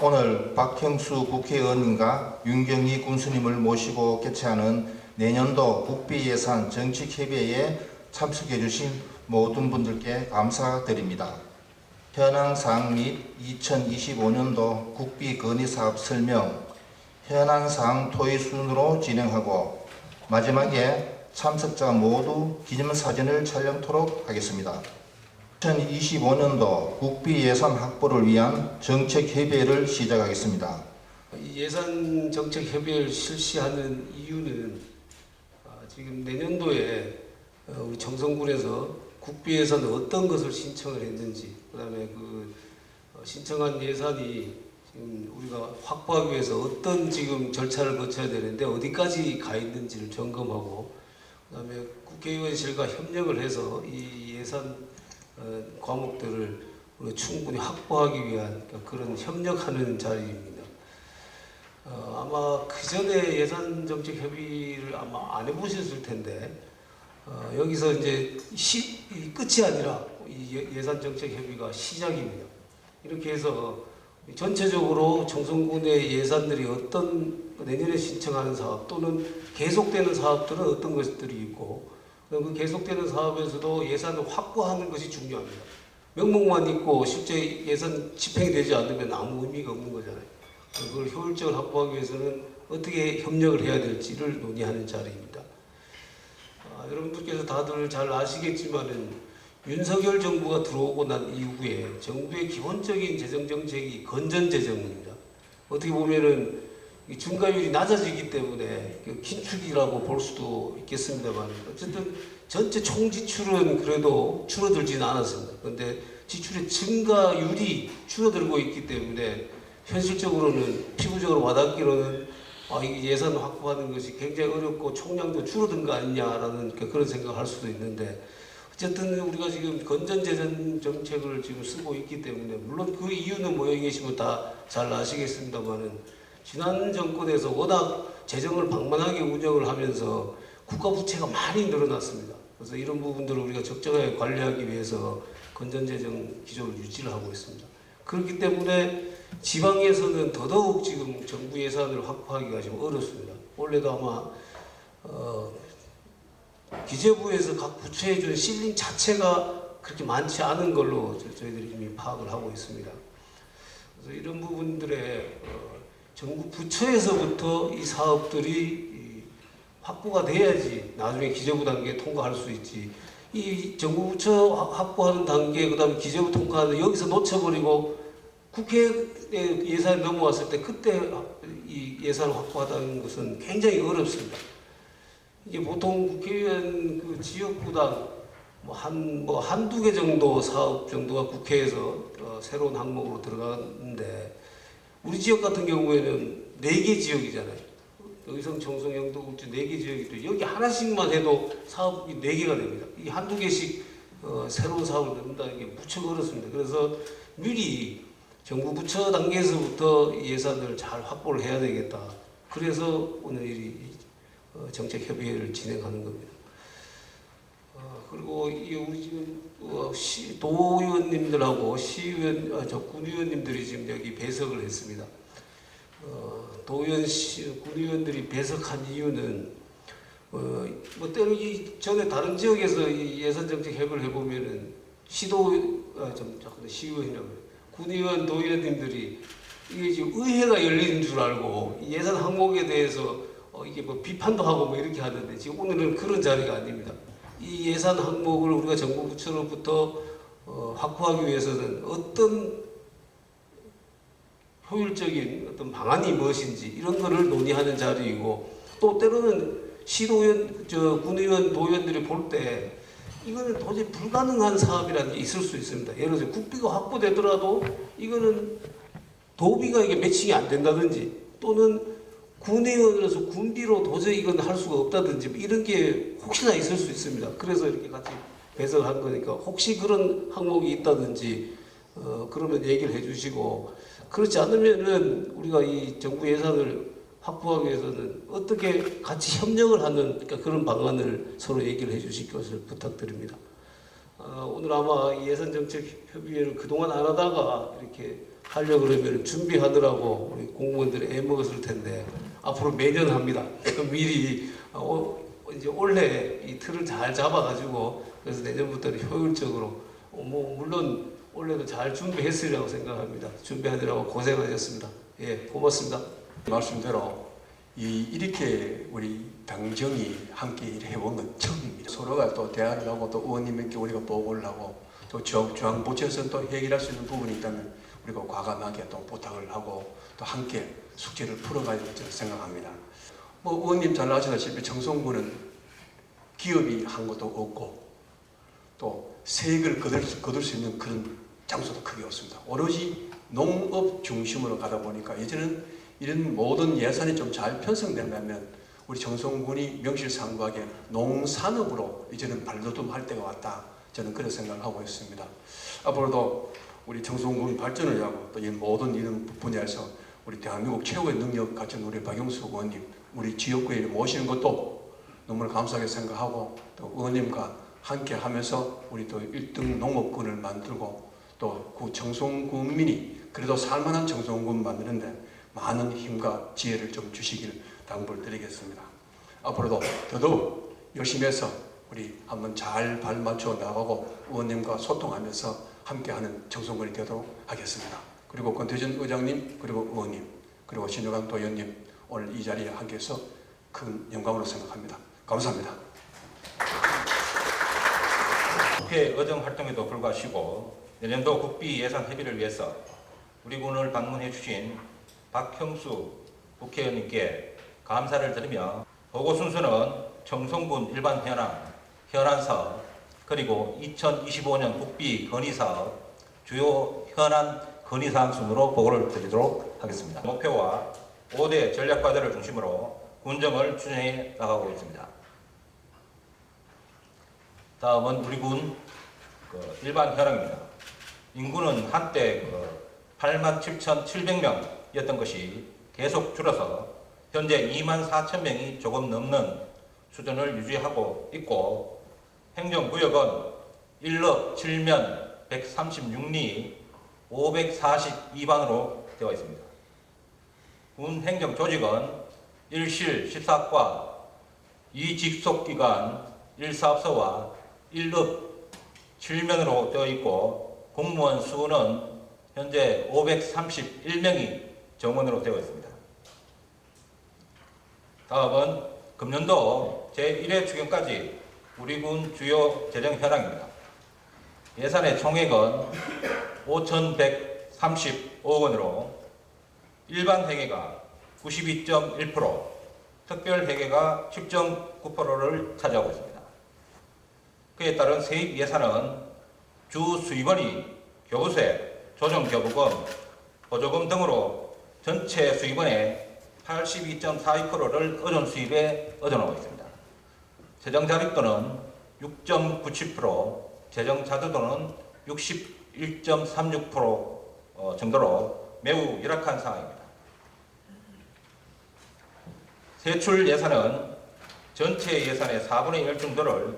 오늘 박형수 국회의원님과 윤경희 군수님을 모시고 개최하는 내년도 국비예산 정책협의회에 참석해 주신 모든 분들께 감사드립니다. 현황사항 및 2025년도 국비 건의사업 설명, 현황사항 토의 순으로 진행하고 마지막에 참석자 모두 기념사진을 촬영토록 하겠습니다. 2025년도 국비 예산 확보를 위한 정책협의회를 시작하겠습니다. 예산 정책협의회를 실시하는 이유는 지금 내년도에 우리 정성군에서 국비 예산을 어떤 것을 신청을 했는지, 그다음에 그 신청한 예산이 지금 우리가 확보하기 위해서 어떤 지금 절차를 거쳐야 되는데 어디까지 가 있는지를 점검하고, 그다음에 국회의원실과 협력을 해서 이 예산 과목들을 충분히 확보하기 위한 그런 협력하는 자리입니다. 아마 그 전에 예산정책협의를 아마 안 해보셨을 텐데, 여기서 이제 끝이 아니라 이 예산정책협의가 시작입니다. 이렇게 해서 전체적으로 정성군의 예산들이 어떤 내년에 신청하는 사업 또는 계속되는 사업들은 어떤 것들이 있고, 그 계속되는 사업에서도 예산을 확보하는 것이 중요합니다. 명목만 있고 실제 예산 집행이 되지 않으면 아무 의미가 없는 거잖아요. 그걸 효율적으로 확보하기 위해서는 어떻게 협력을 해야 될지를 논의하는 자리입니다. 여러분들께서 다들 잘 아시겠지만은 윤석열 정부가 들어오고 난 이후에 정부의 기본적인 재정정책이 건전재정입니다. 어떻게 보면은 중과율이 낮아지기 때문에 긴축이라고 볼 수도 있겠습니다만, 어쨌든 전체 총지출은 그래도 줄어들지는 않았습니다. 그런데 지출의 증가율이 줄어들고 있기 때문에 현실적으로는 피부적으로 와닿기로는 이 예산 확보하는 것이 굉장히 어렵고 총량도 줄어든 거 아니냐라는 그런 생각을 할 수도 있는데, 어쨌든 우리가 지금 건전재정 정책을 지금 쓰고 있기 때문에, 물론 그 이유는 모여 계시면 다 잘 아시겠습니다만은, 지난 정권에서 워낙 재정을 방만하게 운영을 하면서 국가 부채가 많이 늘어났습니다. 그래서 이런 부분들을 우리가 적정하게 관리하기 위해서 건전재정 기조를 유지를 하고 있습니다. 그렇기 때문에 지방에서는 더더욱 지금 정부 예산을 확보하기가 좀 어렵습니다. 원래도 아마 기재부에서 각 부처에 준 실링 자체가 그렇게 많지 않은 걸로 저희들이 이미 파악을 하고 있습니다. 그래서 이런 부분들에 정부 부처에서부터 이 사업들이 확보가 돼야지 나중에 기재부 단계에 통과할 수 있지, 이 정부 부처 확보하는 단계, 그 다음에 기재부 통과하는 여기서 놓쳐버리고 국회 예산이 넘어왔을 때 그때 이 예산을 확보하다는 것은 굉장히 어렵습니다. 이게 보통 국회의원 그 지역구당 한두 개 정도 사업 정도가 국회에서 새로운 항목으로 들어가는데, 우리 지역 같은 경우에는 4개 지역이잖아요. 의성, 청송, 영도, 울주 4개 지역이, 여기 하나씩만 해도 사업이 4개가 됩니다. 이 한두 개씩 새로운 사업을 넣는다는 게 무척 어렵습니다. 그래서 미리 정부 부처 단계에서부터 예산을 잘 확보를 해야 되겠다. 그래서 오늘 이 정책협의회를 진행하는 겁니다. 그리고 우리 지금 도의원님들하고 군의원님들이 지금 여기 배석을 했습니다. 도의원, 군의원들이 배석한 이유는 때로 전에 다른 지역에서 이 예산정책협의를 해보면은 시의원이라고 군의원, 도의원님들이 이게 지금 의회가 열리는 줄 알고 예산 항목에 대해서 이게 비판도 하고 이렇게 하는데, 지금 오늘은 그런 자리가 아닙니다. 이 예산 항목을 우리가 정부 부처로부터 확보하기 위해서는 어떤 효율적인 어떤 방안이 무엇인지 이런 거를 논의하는 자리이고, 또 때로는 시도의원, 군의원, 도의원들이 볼 때 이거는 도저히 불가능한 사업이라는 게 있을 수 있습니다. 예를 들어서 국비가 확보되더라도 이거는 도비가 이게 매칭이 안 된다든지, 또는 군의원으로서 군비로 도저히 이건 할 수가 없다든지 이런 게 혹시나 있을 수 있습니다. 그래서 이렇게 같이 배석을 한 거니까 혹시 그런 항목이 있다든지 그러면 얘기를 해주시고, 그렇지 않으면은 우리가 이 정부 예산을 확보하기 위해서는 어떻게 같이 협력을 하는 그런 방안을 서로 얘기를 해주실 것을 부탁드립니다. 오늘 오늘 아마 이 예산정책협의회를 그동안 안 하다가 이렇게 하려고 그러면 준비하느라고 우리 공무원들이 애먹었을 텐데 앞으로 매년 합니다. 미리 이제 올해 이 틀을 잘 잡아가지고 그래서 내년부터는 효율적으로 뭐 물론 올해도 잘 준비했으리라고 생각합니다. 준비하느라고 고생하셨습니다. 예, 고맙습니다. 말씀대로 이렇게 우리 당정이 함께 일해본 건 처음입니다. 서로가 또 대화를 하고 또 의원님께 우리가 보고를 하고 또 중앙부처에서는 또 해결할 수 있는 부분이 있다면 우리가 과감하게 또 부탁을 하고 또 함께 숙제를 풀어가야 될 줄 생각합니다. 뭐 의원님 잘 아시다시피 청송군은 기업이 한 것도 없고 또 세액을 거둘 수 있는 그런 장소도 크게 없습니다. 오로지 농업 중심으로 가다 보니까 이제는 이런 모든 예산이 좀 잘 편성된다면 우리 청송군이 명실상부하게 농산업으로 이제는 발돋움할 때가 왔다. 저는 그런 생각을 하고 있습니다. 앞으로도 우리 청송군 발전을 위하고 또 이 모든 이런 분야에서 우리 대한민국 최고의 능력 가진 우리 박영수 의원님, 우리 지역구에 모시는 것도 너무나 감사하게 생각하고 또 의원님과 함께 하면서 우리 또 1등 농업군을 만들고 또 그 청송군민이 그래도 살만한 청송군 만드는데 많은 힘과 지혜를 좀 주시길 당부를 드리겠습니다. 앞으로도 더더욱 열심히 해서 우리 한번 잘 발맞춰 나가고 의원님과 소통하면서 함께하는 청송군이 되도록 하겠습니다. 그리고 권태준 의장님, 그리고 의원님, 그리고 신여강 도의원님 오늘 이 자리에 함께해서 큰 영광으로 생각합니다. 감사합니다. 국회 의정 활동에도 불구하고 내년도 국비 예산 협의를 위해서 우리 군을 방문해 주신 박형수 국회의원님께 감사를 드리며 보고 순서는 청송군 일반 현안 사업 그리고 2025년 국비 건의사업 주요 현안 건의사항 순으로 보고를 드리도록 하겠습니다. 목표와 5대 전략과제를 중심으로 군정을 추진해 나가고 있습니다. 다음은 우리 군 일반 현황입니다. 인구는 한때 87,700명이었던 것이 계속 줄어서 현재 24,000명이 조금 넘는 수준을 유지하고 있고 행정구역은 1업 7면 136리 542반으로 되어 있습니다. 군 행정조직은 1실 14과 2직속기관 1사업소와 1업 7면으로 되어 있고 공무원 수는 현재 531명이 정원으로 되어 있습니다. 다음은 금년도 제1회 추경까지 우리 군 주요 재정 현황입니다. 예산의 총액은 5,135억 원으로 일반 회계가 92.1%, 특별 회계가 10.9%를 차지하고 있습니다. 그에 따른 세입 예산은 주 수입원이 교부세, 조정교부금, 보조금 등으로 전체 수입원의 82.42%를 의존 수입에 의존하고 있습니다. 재정 자립도는 6.97%, 재정 자주도는 61.36% 정도로 매우 열악한 상황입니다. 세출 예산은 전체 예산의 4분의 1 정도를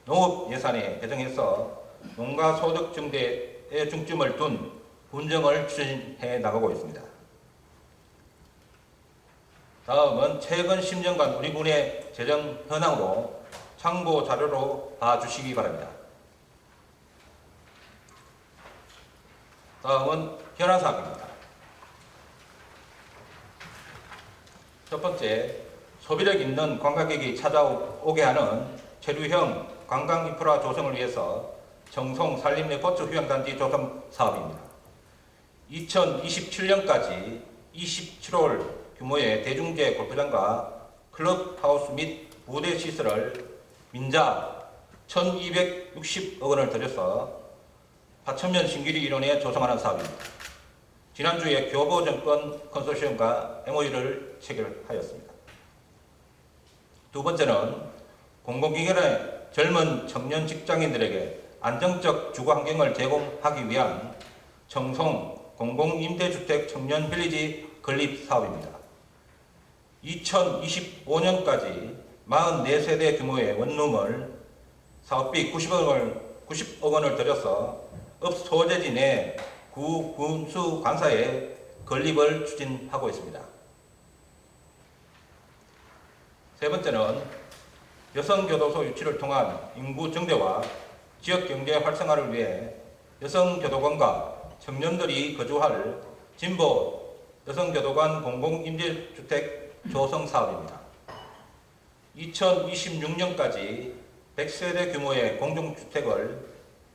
농업 예산에 배정해서 농가 소득 증대에 중점을 둔 군정을 추진해 나가고 있습니다. 다음은 최근 10년간 우리 군의 재정 현황으로 참고 자료로 봐주시기 바랍니다. 다음은 현황사항입니다. 첫 번째, 소비력 있는 관광객이 찾아오게 하는 체류형 관광 인프라 조성을 위해서 청송 산림레포츠 휴양단지 조성 사업입니다. 2027년까지 27홀 규모의 대중제 골프장과 클럽하우스 및 부대 시설을 민자 1,260억 원을 들여서 4,000년 신기리 일원에 조성하는 사업입니다. 지난주에 교보정권 컨소시엄과 MOU를 체결하였습니다. 두 번째는 공공기관의 젊은 청년 직장인들에게 안정적 주거 환경을 제공하기 위한 청송 공공임대주택 청년 빌리지 건립 사업입니다. 2025년까지 44세대 규모의 원룸을 사업비 90억 190억 원을 들여서 읍 소재지 내 구 군수 관사의 건립을 추진하고 있습니다. 세 번째는 여성교도소 유치를 통한 인구 증대와 지역경제 활성화를 위해 여성교도관과 청년들이 거주할 진보 여성교도관 공공임대주택 조성 사업입니다. 2026년까지 100세대 규모의 공동주택을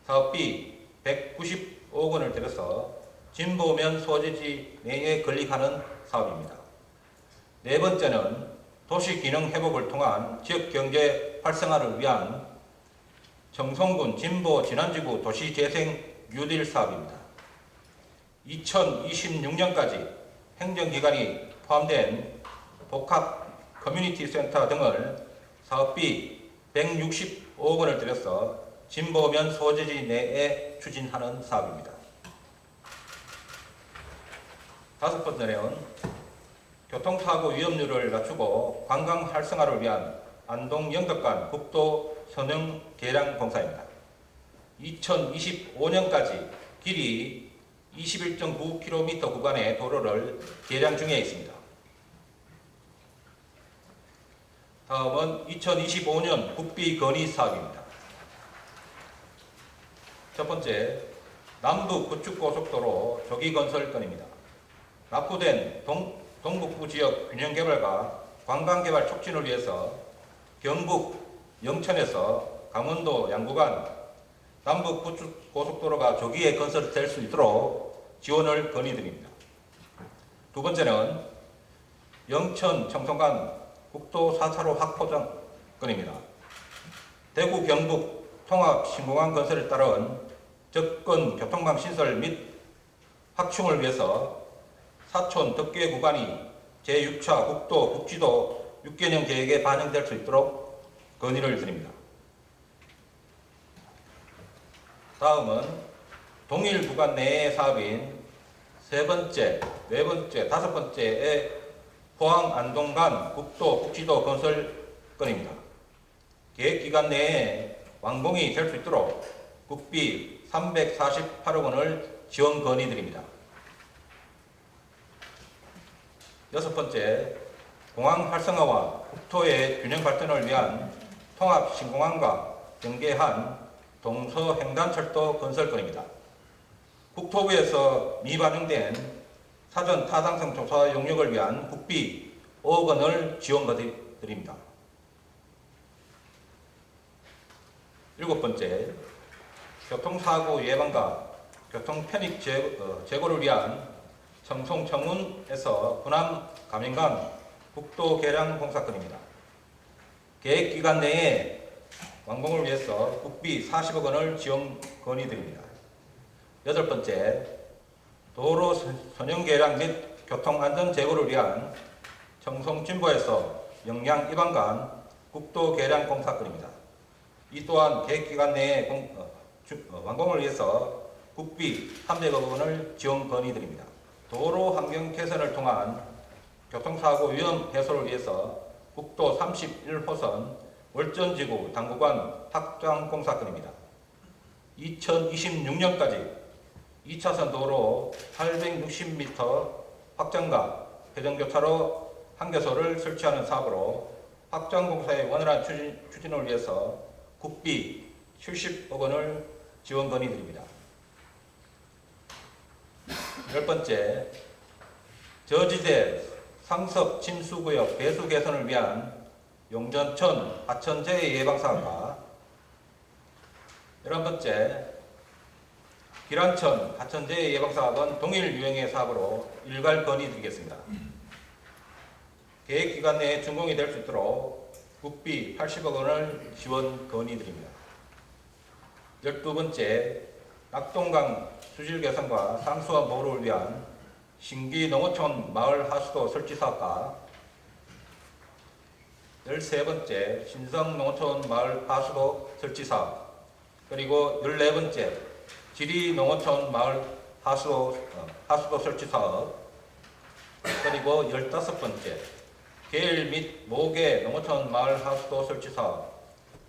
사업비 190억 원을 들여서 진보면 소재지 내에 건립하는 사업입니다. 네 번째는 도시기능 회복을 통한 지역경제 활성화를 위한 청송군 진보 진안지구 도시재생 뉴딜 사업입니다. 2026년까지 행정기관이 포함된 복합 커뮤니티 센터 등을 사업비 165억 원을 들여서 진보면 소재지 내에 추진하는 사업입니다. 다섯 번째는 교통사고 위험률을 낮추고 관광 활성화를 위한 안동 영덕간 국도 선형 개량 공사입니다. 2025년까지 길이 21.9km 구간의 도로를 개량 중에 있습니다. 다음은 2025년 국비 건의 사업입니다. 첫 번째, 남북 구축고속도로 조기 건설 건입니다. 납부된 동북부 지역 균형 개발과 관광 개발 촉진을 위해서 경북 영천에서 강원도 양구간 남북 구축 고속도로가 조기에 건설될 수 있도록 지원을 건의드립니다. 두 번째는 영천 청송간 국도 4차로 확포장 건입니다. 대구 경북 통합 신공항 건설에 따른 접근 교통망 신설 및 확충을 위해서 사촌 덕계 구간이 제6차 국도 국지도 6개년 계획에 반영될 수 있도록 건의를 드립니다. 다음은 동일 구간 내의 사업인 세 번째, 네 번째, 다섯 번째의 포항 안동 간 국도 국지도 건설 건입니다. 계획 기간 내에 완공이 될 수 있도록 국비 348억 원을 지원 건의드립니다. 여섯 번째, 공항 활성화와 국토의 균형 발전을 위한 통합 신공항과 연계한 동서횡단철도 건설건입니다. 국토부에서 미반영된 사전 타당성 조사 용역을 위한 국비 5억 원을 지원드립니다. 일곱 번째, 교통사고 예방과 교통편익 제고를 위한 청송청운에서 군함 감인강 국도 개량 공사건입니다. 계획 기간 내에 완공을 위해서 국비 40억 원을 지원 건의드립니다. 여덟 번째, 도로 선형 개량 및 교통안전 제고를 위한 청송진보에서 영양 이방간 국도 개량 공사건입니다. 이 또한 계획 기간 내에 완공을 위해서 국비 300억 원을 지원 건의드립니다. 도로 환경 개선을 통한 교통사고 위험 해소를 위해서 국도 31호선 월전지구 당구관 확장 공사건입니다. 2026년까지 2차선 도로 860m 확장과 회전교차로 한개소를 설치하는 사업으로 확장 공사의 원활한 추진을 위해서 국비 70억 원을 지원 건의드립니다. 열 번째, 저지대 상습 침수구역 배수 개선을 위한 용전천 하천재해 예방사업과 11번째, 기란천 하천재해 예방사업은 동일 유형의 사업으로 일괄 건의드리겠습니다. 계획 기간 내에 준공이 될 수 있도록 국비 80억 원을 지원 건의드립니다. 12번째, 낙동강 수질 개선과 상수원 보호를 위한 신기 농어촌 마을 하수도 설치 사업과 13번째, 신성 농어촌 마을 하수도 설치 사업, 그리고 14번째, 지리 농어촌 마을 하수도 설치 사업, 그리고 15번째, 계일 및 모계 농어촌 마을 하수도 설치 사업,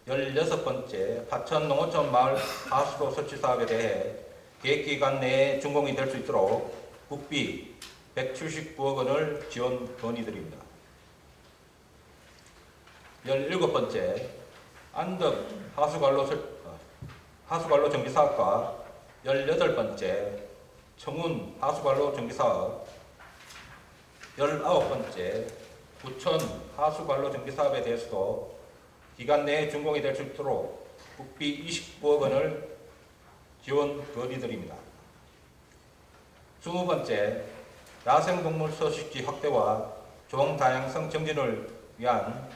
16번째 하천 농어촌 마을 하수도 설치 사업에 대해 계획기간 내에 준공이 될 수 있도록 국비 179억 원을 지원 건의드립니다. 17번째 안덕 하수관로 정비사업과 18번째 청운 하수관로 정비사업, 19번째 부천 하수관로 정비사업에 대해서도 기간 내에 준공이 될 수 있도록 국비 29억 원을 지원 건의드립니다. 20번째 야생동물 서식지 확대와 종다양성 정진을 위한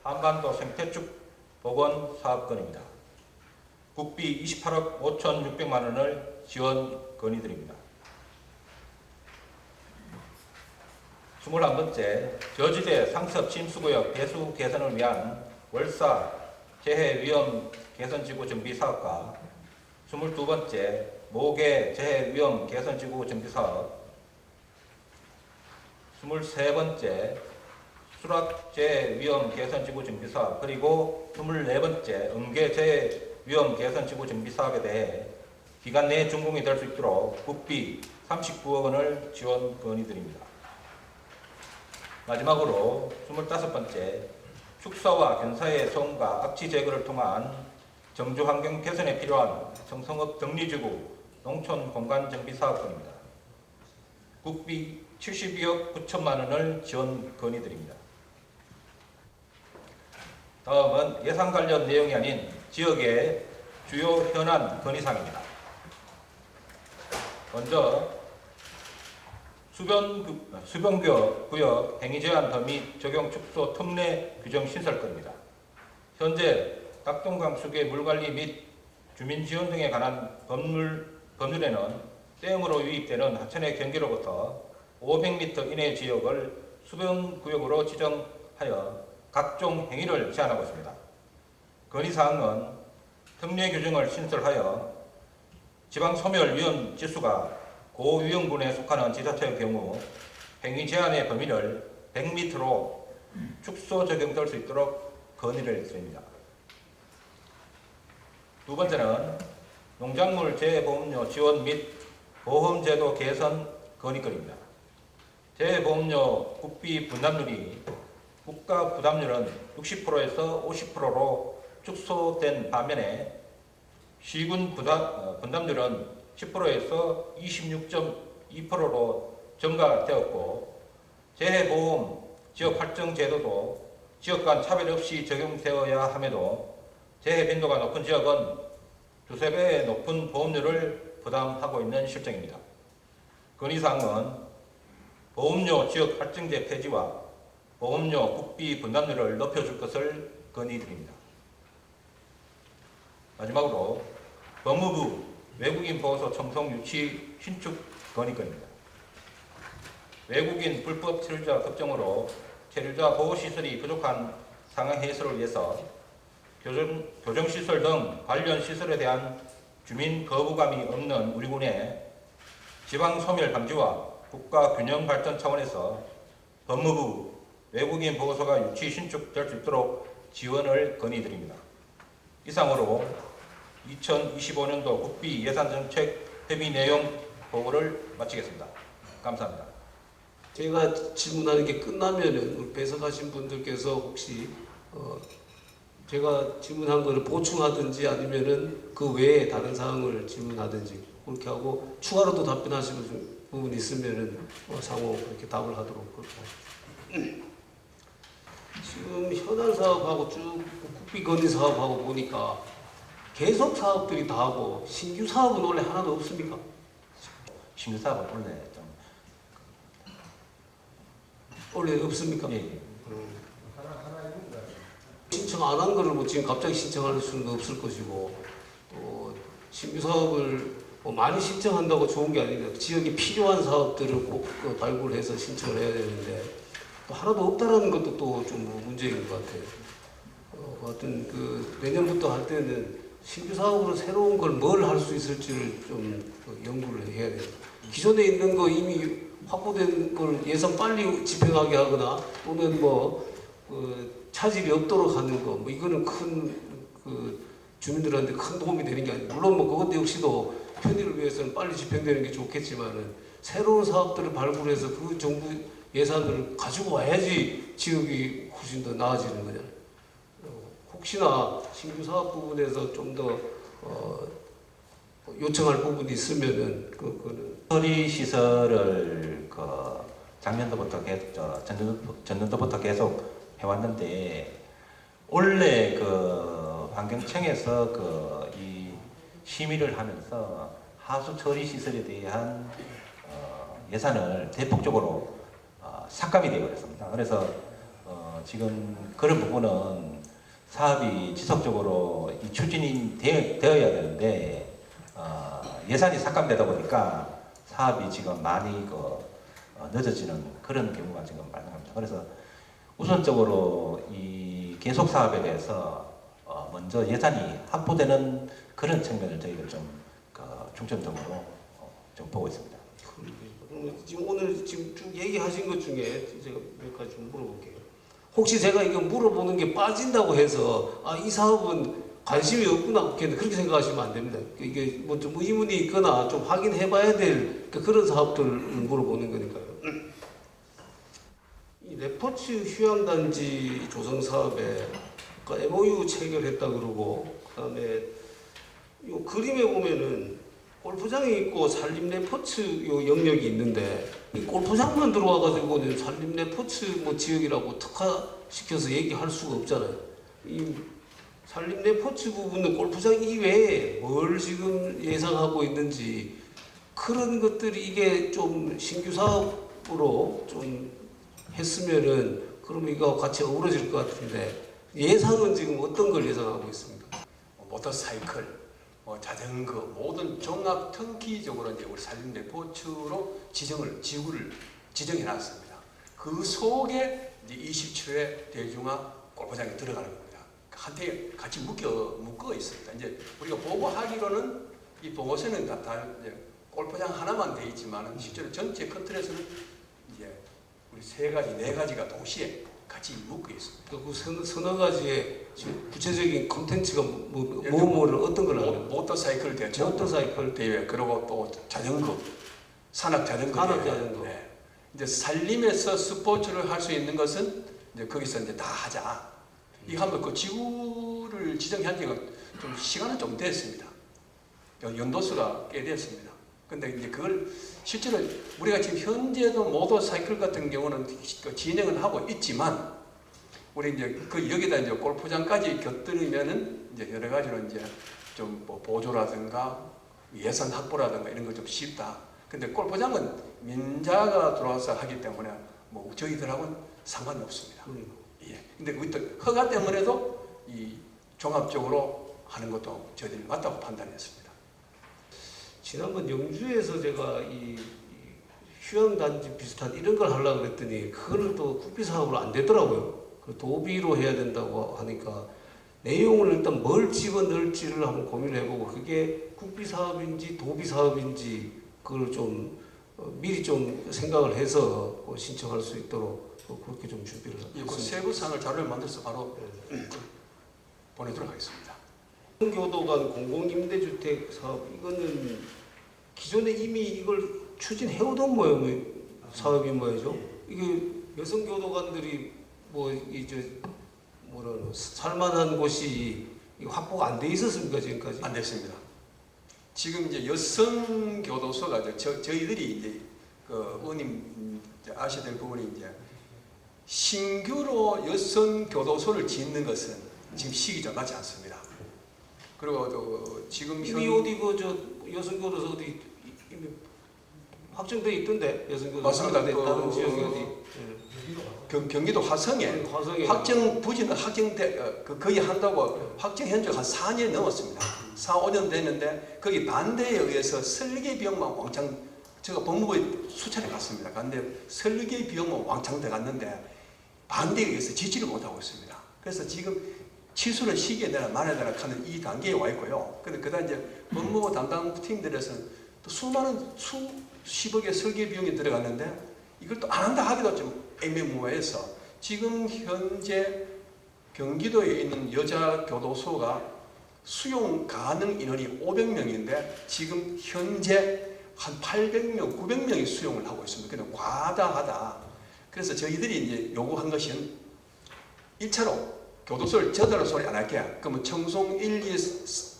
한반도 생태축 복원 사업건입니다. 국비 28억 5,600만 원을 지원 건의드립니다. 21번째 저지대 상습 침수구역 배수 개선을 위한 월사 재해 위험 개선지구 정비 사업과 22번째 모계 재해 위험 개선지구 정비 사업, 23번째 수락 재해 위험 개선지구 정비 사업, 그리고 24번째 음계 재해 위험 개선지구 정비 사업에 대해 기간 내에 준공이 될 수 있도록 국비 39억 원을 지원 건의드립니다. 마지막으로 25번째 축사와 견사의 소음과 악취 제거를 통한 정주 환경 개선에 필요한 정성읍 정리지구 농촌 공간 정비 사업입니다. 국비 72억 9천만 원을 지원 건의드립니다. 다음은 예산 관련 내용이 아닌 지역의 주요 현안 건의사항입니다. 먼저 수변구역 행위 제한 범위 적용 축소 특례 규정 신설건입니다. 현재 낙동강 수계 물관리 및 주민 지원 등에 관한 법률에는 댐으로 유입되는 하천의 경계로부터 500m 이내 지역을 수변구역으로 지정하여 각종 행위를 제한하고 있습니다. 건의사항은 특례 규정을 신설하여 지방소멸위험 지수가 고위험군에 속하는 지자체의 경우 행위 제한의 범위를 100m로 축소 적용될 수 있도록 건의를 드립니다. 두 번째는 농작물 재해보험료 지원 및 보험제도 개선 건의건입니다. 재해보험료 국비 분담률이 국가 부담률은 60%에서 50%로 축소된 반면에 시군 분담률은 10%에서 26.2%로 증가되었고, 재해보험 지역활정제도도 지역 간 차별 없이 적용되어야 함에도 재해 빈도가 높은 지역은 두세 배의 높은 보험료를 부담하고 있는 실정입니다. 건의사항은 보험료 지역 할증제 폐지와 보험료 국비 분담률을 높여줄 것을 건의드립니다. 마지막으로 법무부 외국인 보호소 청송 유치 신축 건의건입니다. 외국인 불법 체류자 급증으로 체류자 보호시설이 부족한 상황 해소를 위해서 교정시설 등 관련 시설에 대한 주민 거부감이 없는 우리 군의 지방소멸 방지와 국가 균형 발전 차원에서 법무부 외국인 보호소가 유치 신축될 수 있도록 지원을 건의드립니다. 이상으로 2025년도 국비 예산정책 협의 내용 보고를 마치겠습니다. 감사합니다. 제가 질문하는 게 끝나면은 배석하신 분들께서 혹시 제가 질문한 거를 보충하든지 아니면은 그 외에 다른 사항을 질문하든지 그렇게 하고 추가로도 답변하시는 부분이 있으면은 상호 그렇게 답을 하도록 그렇게 하십시오. 지금 현안 사업하고 쭉 국비 건의 사업하고 보니까 계속 사업들이 다 하고 신규 사업은 원래 하나도 없습니까? 신규 사업은 원래 좀 원래 없습니까? 예. 신청 안 한 거를 뭐 지금 갑자기 신청할 수는 없을 것이고, 또 신규 사업을 뭐 많이 신청한다고 좋은 게 아니라 지역에 필요한 사업들을 꼭 발굴해서 신청을 해야 되는데 또 하나도 없다라는 것도 또 좀 문제인 것 같아요. 하여튼 그 내년부터 할 때는 신규 사업으로 새로운 걸 뭘 할 수 있을지를 좀 연구를 해야 돼요. 기존에 있는 거 이미 확보된 걸 예산 빨리 집행하게 하거나 또는 뭐 차질이 없도록 하는 거, 뭐 이거는 큰 그 주민들한테 큰 도움이 되는 게 아니고, 물론 뭐 그것 역시도 편의를 위해서는 빨리 집행되는 게 좋겠지만은 새로운 사업들을 발굴해서 그 정부 예산을 가지고 와야지 지역이 훨씬 더 나아지는 거잖아요. 혹시나 신규 사업 부분에서 좀 더 요청할 부분이 있으면은 그거는 처리 시설을 그 작년도부터 계속 전년도부터 계속 해왔는데 원래 그 환경청에서 그 이 심의를 하면서 하수 처리 시설에 대한 예산을 대폭적으로 삭감이 되어 버렸습니다. 그래서 지금 그런 부분은 사업이 지속적으로 이 추진이 되어야 되는데 예산이 삭감되다 보니까 사업이 지금 많이 늦어지는 그런 경우가 지금 발생합니다. 그래서 우선적으로 이 계속 사업에 대해서 먼저 예산이 확보되는 그런 측면을 저희들 좀 중점적으로 좀 보고 있습니다. 지금 오늘 지금 쭉 얘기하신 것 중에 제가 몇 가지 좀 물어볼게요. 혹시 제가 이거 물어보는 게 빠진다고 해서 이 사업은 관심이 없구나 그렇게 생각하시면 안 됩니다. 이게 뭐 좀 의문이 있거나 좀 확인해봐야 될 그런 사업들을 물어보는 거니까요. 이 레포츠 휴양단지 조성 사업에 MOU 체결했다 그러고, 그다음에 이 그림에 보면은 골프장이 있고 산림 레포츠 요 영역이 있는데 이 골프장만 들어와가지고는 산림 레포츠 뭐 지역이라고 특화시켜서 얘기할 수가 없잖아요. 이 산림 레포츠 부분은 골프장 이외에 뭘 지금 예상하고 있는지, 그런 것들이 이게 좀 신규 사업으로 좀 했으면은 그러면 이거 같이 어우러질 것 같은데 예상은 지금 어떤 걸 예상하고 있습니까? 모터사이클, 자전거 모든 종합 등기적으로 이제 우리 산림 레포츠로 지구를 지정해 놨습니다. 그 속에 이제 27회 대중화 골프장이 들어가는 겁니다. 한테 같이 묶어 있습니다. 이제 우리가 보고하기로는 이 보고서는 다 이제 골프장 하나만 돼 있지만은 실제로 전체 컨트롤에서는 이제 우리 네 가지가 동시에 같이 묶어 있습니다. 그 서너 가지의 구체적인 콘텐츠가 뭐를 어떤 걸 하는 거예요? 모터사이클 대회, 모터사이클 대회, 그리고 또 자전거, 산악 자전거 대회. 네. 이제 산림에서 스포츠를 할 수 있는 것은 이제 거기서 이제 다 하자. 이거 하면 그 지구를 지정한 지가 좀 시간은 좀 됐습니다. 연도수가 꽤 됐습니다. 근데 이제 그걸 실제로 우리가 지금 현재도 모터사이클 같은 경우는 진행을 하고 있지만, 우리 이제 여기다 이제 골프장까지 곁들이면은 이제 여러 가지로 이제 좀 뭐 보조라든가 예산 확보라든가 이런 거 좀 쉽다. 근데 골프장은 민자가 들어와서 하기 때문에 뭐 저희들하고는 상관이 없습니다. 예. 근데 우리 또 허가 때문에도 이 종합적으로 하는 것도 저희들이 맞다고 판단했습니다. 지난번 영주에서 제가 이 휴양단지 비슷한 이런 걸 하려고 그랬더니 그거는 또 국비 사업으로 안 되더라고요. 그 도비로 해야 된다고 하니까 내용을 일단 뭘 집어넣을지를 한번 고민을 해보고, 그게 국비 사업인지 도비 사업인지 그걸 좀 미리 좀 생각을 해서 신청할 수 있도록 그렇게 좀 준비를 했습니다. 세부사항을 자료를 만들어서 바로 보내도록 하겠습니다. 교도관 공공임대주택 사업, 이거는 기존에 이미 이걸 추진해오던 사업인 모양이죠. 이게 여성교도관들이 살만한 곳이 확보가 안 돼 있었습니까, 지금까지? 안 됐습니다. 지금 이제 여성교도소가 저희들이 이제 의원님 아셔야 될 부분이 이제 신규로 여성교도소를 짓는 것은 지금 시기가 맞지 않습니다. 그리고 지금 이미 어디 여성교도소 어디 이미 확정돼 있던데, 여성교도소. 맞습니다. 다른 지역이 어디? 경기도 화성에 확정 부지는 거의 한다고 확정 현재 한 4년 넘었습니다. 4, 5년 됐는데 거기 반대에 의해서 설계 비용만 왕창, 제가 법무부에 수차례 갔습니다. 근데 설계 비용만 왕창 들어갔는데 반대에 의해서 지지를 못하고 있습니다. 그래서 지금 취소를 시기에 되나 말에 되나 하는 이 단계에 와 있고요. 근데 그다음 이제 법무부 담당 팀들에서는 또 수십억의 설계 비용이 들어갔는데 이걸 또 안 한다 하기도 좀 애매모호해서 지금 현재 경기도에 있는 여자 교도소가 수용 가능 인원이 500명인데 지금 현재 한 800명, 900명이 수용을 하고 있습니다. 그냥 과다하다. 그래서 저희들이 이제 요구한 것은 1차로 교도소를 저달로 소리 안 할게요. 그러면 청송 1,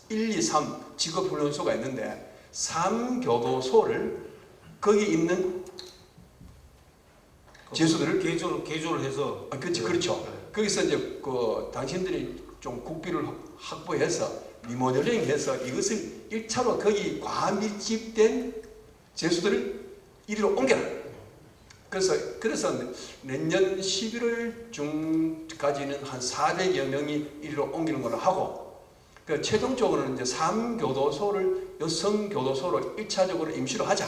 2, 3 직업훈련소가 있는데 3교도소를 거기 있는 제수들을 개조를 해서 그렇죠. 거기서 이제 그 당신들이 좀 국비를 확보해서 리모델링해서 이것을 1차로 거기 과밀집된 제수들을 이리로 옮겨라. 그래서 내년 11월 중까지는 한 400여 명이 이리로 옮기는 걸로 하고, 그 최종적으로는 이제 3교도소를 여성교도소로 1차적으로 임시로 하자.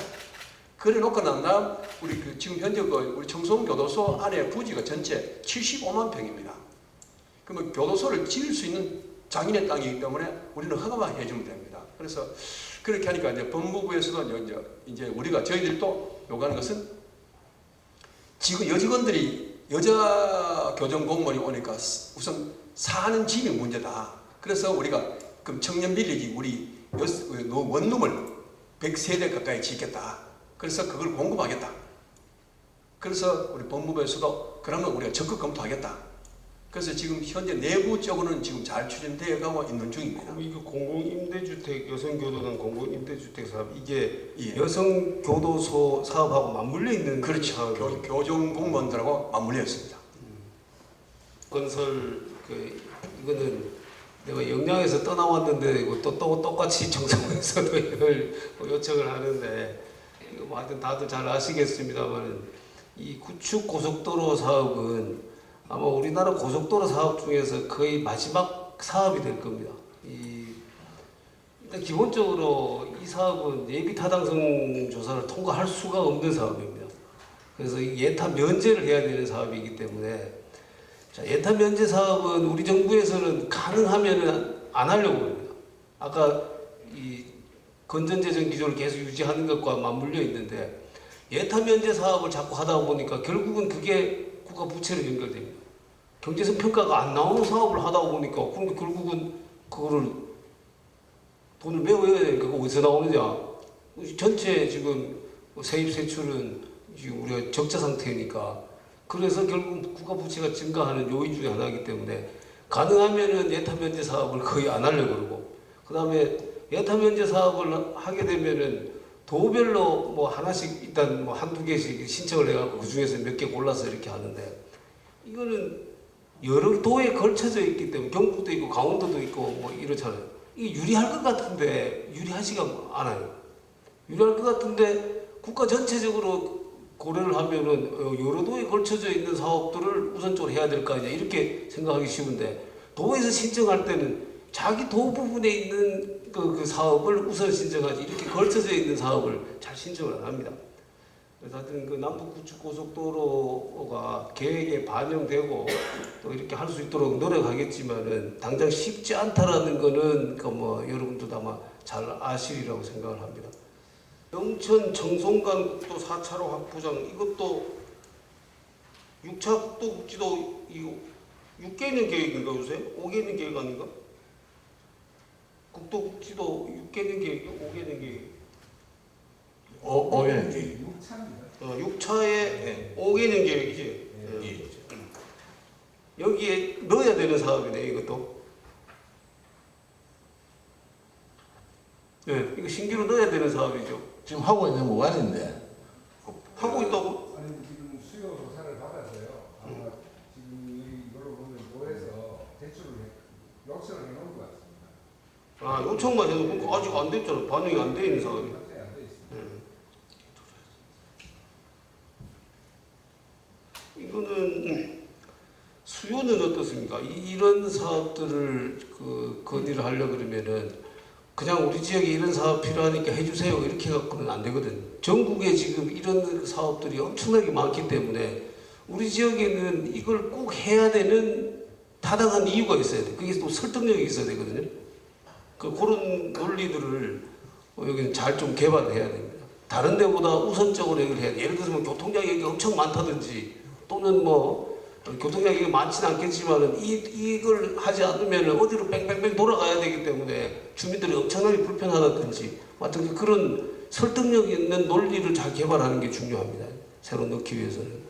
그래 놓고 난 다음 우리 지금 현재 우리 청송교도소 안에 부지가 전체 75만 평입니다. 그러면 교도소를 지을 수 있는 장인의 땅이기 때문에 우리는 허가만 해주면 됩니다. 그래서 그렇게 하니까 이제 법무부에서도 이제 우리가 저희들도 요구하는 것은 지금 여직원들이 여자 교정 공무원이 오니까 우선 사는 집이 문제다. 그래서 우리가 그럼 청년 빌리지 우리 원룸을 100세대 가까이 짓겠다. 그래서 그걸 공급하겠다. 그래서 우리 법무부에서도 그러면 우리가 적극 검토하겠다. 그래서 지금 현재 내부적으로는 지금 잘 추진되어 가고 있는 중입니다. 이거 공공임대주택, 여성교도관 공공임대주택 사업 이게 예. 여성교도소 사업하고 맞물려 있는 그렇죠. 사업이에요. 교정 공무원들하고 맞물려 있습니다. 건설 이거는 내가 영양에서 떠나왔는데 이거 또 똑같이 정성에서도 이걸 요청을 하는데 이거 뭐 하여튼 다들 잘 아시겠습니다만 이 구축 고속도로 사업은 아마 우리나라 고속도로 사업 중에서 거의 마지막 사업이 될 겁니다. 일단 기본적으로 이 사업은 예비 타당성 조사를 통과할 수가 없는 사업입니다. 그래서 예타 면제를 해야 되는 사업이기 때문에 자, 예타 면제 사업은 우리 정부에서는 가능하면은 안 하려고 합니다. 아까 이 건전재정 기조를 계속 유지하는 것과 맞물려 있는데 예타 면제 사업을 자꾸 하다 보니까 결국은 그게 국가 부채로 연결됩니다. 경제성 평가가 안 나오는 사업을 하다 보니까 그러니까 결국은 그거를 돈을 메워야 되니까 그거 어디서 나오느냐? 전체 지금 세입 세출은 지금 우리가 적자 상태니까 그래서 결국 국가 부채가 증가하는 요인 중에 하나이기 때문에 가능하면은 예타 면제 사업을 거의 안 하려고 그러고 그 다음에 예타 면제 사업을 하게 되면은 도별로 뭐 하나씩 일단 뭐 한두 개씩 신청을 해갖고 그 중에서 몇 개 골라서 이렇게 하는데 이거는 여러 도에 걸쳐져 있기 때문에 경북도 있고 강원도도 있고 뭐 이렇잖아요. 이게 유리할 것 같은데 유리하지가 않아요. 유리할 것 같은데 국가 전체적으로 고려를 하면은 여러 도에 걸쳐져 있는 사업들을 우선적으로 해야 될 거 아니냐 이렇게 생각하기 쉬운데 도에서 신청할 때는 자기 도 부분에 있는 그 사업을 우선 신청하지 이렇게 걸쳐져 있는 사업을 잘 신청을 안 합니다. 그래서 하여튼 그 남북구축고속도로가 계획에 반영되고 또 이렇게 할 수 있도록 노력하겠지만은 당장 쉽지 않다라는 거는 그 뭐 여러분들도 아마 잘 아시리라고 생각을 합니다. 영천 청송간 국도 4차로 확보장 이것도 6차 국도국지도 이거 6개 있는 계획인가 요새? 5개 있는 계획 아닌가? 국도국지도 6개 있는 계획이요? 5개 있는 계획? 5개는 계획. 6차에 5개 있는 계획이지? 예. 여기에 넣어야 되는 사업이네 이것도. 네, 이거 신규로 넣어야 되는 사업이죠. 지금 하고 있는 무관인데 하고 있다고? 아니 지금 수요 조사를 받아서요. 아마 지금 이걸로 보면 도에서 요청을 해놓은 것 같습니다. 아 요청만 해도 아직 안 됐잖아. 반영이 안 돼 있는 사업이. 현재 안 돼 있습니다. 이거는 수요는 어떻습니까? 이런 사업들을 건의를 하려고 그러면은 그냥 우리 지역에 이런 사업 필요하니까 해주세요 이렇게 갖고는 안 되거든. 전국에 지금 이런 사업들이 엄청나게 많기 때문에 우리 지역에는 이걸 꼭 해야 되는 타당한 이유가 있어야 돼. 그게 또 설득력이 있어야 되거든요. 그런 논리들을 여기는 잘 좀 개발해야 됩니다. 다른 데보다 우선적으로 얘기를 해야 돼. 예를 들어서 뭐 교통량이 엄청 많다든지 또는 뭐 교통량이 많지는 않겠지만은 이걸 하지 않으면 어디로 뺑뺑뺑 돌아가야 되기 때문에 주민들이 엄청나게 불편하다든지 하여튼 그런 설득력 있는 논리를 잘 개발하는 게 중요합니다. 새로 넣기 위해서는.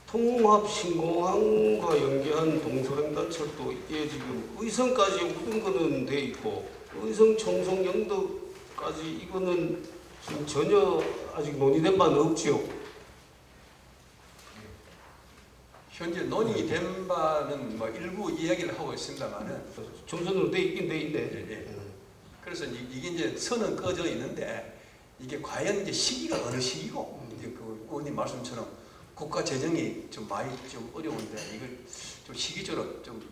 통합 신공항과 연계한 동서횡단철도 이게 지금 의성까지 오는 거는 돼 있고 의성 청송 영덕까지 이거는 지금 전혀 아직 논의된 바는 없지요. 현재 논의된 바는 뭐 일부 이야기를 하고 있습니다만은 점선으로 돼 있긴 돼 있네. 예. 그래서 이게 이제 선은 꺼져 있는데 이게 과연 이제 시기가 어느 시기고 이제 그 의원님 말씀처럼 국가 재정이 좀 많이 좀 어려운데 이걸 좀 시기적으로 좀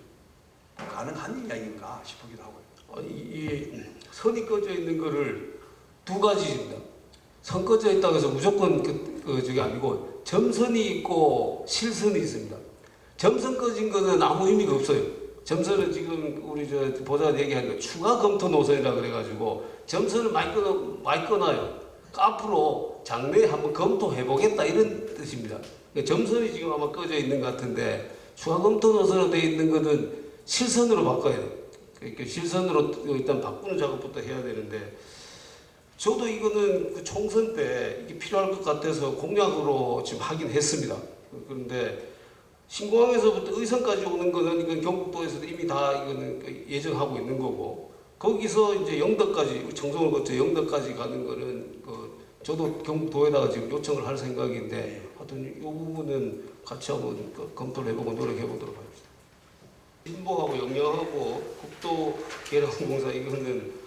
가능한 이야기인가 싶기도 하고요. 이 선이 꺼져 있는 거를 두 가지입니다. 선 꺼져 있다고 해서 무조건 저게 아니고 점선이 있고 실선이 있습니다. 점선 꺼진 거는 아무 의미가 없어요. 점선은 지금 우리 보좌관 얘기한 거 추가 검토 노선이라 그래가지고 점선을 많이 꺼놔요. 앞으로 장래에 한번 검토해 보겠다 이런 뜻입니다. 그러니까 점선이 지금 아마 꺼져 있는 것 같은데 추가 검토 노선으로 되어 있는 거는 실선으로 바꿔야 돼요. 그러니까 실선으로 일단 바꾸는 작업부터 해야 되는데 저도 이거는 그 총선 때 이게 필요할 것 같아서 공약으로 지금 하긴 했습니다. 그런데 신공항에서부터 의성까지 오는 거는 이건 경북도에서도 이미 다 이거는 예정하고 있는 거고 거기서 이제 영덕까지 청송을 거쳐 영덕까지 가는 거는 저도 경북도에다가 지금 요청을 할 생각인데 하여튼 이 부분은 같이 한번 검토를 해보고 노력해보도록 하겠습니다. 신보하고 영양하고 국도 계량공사 이거는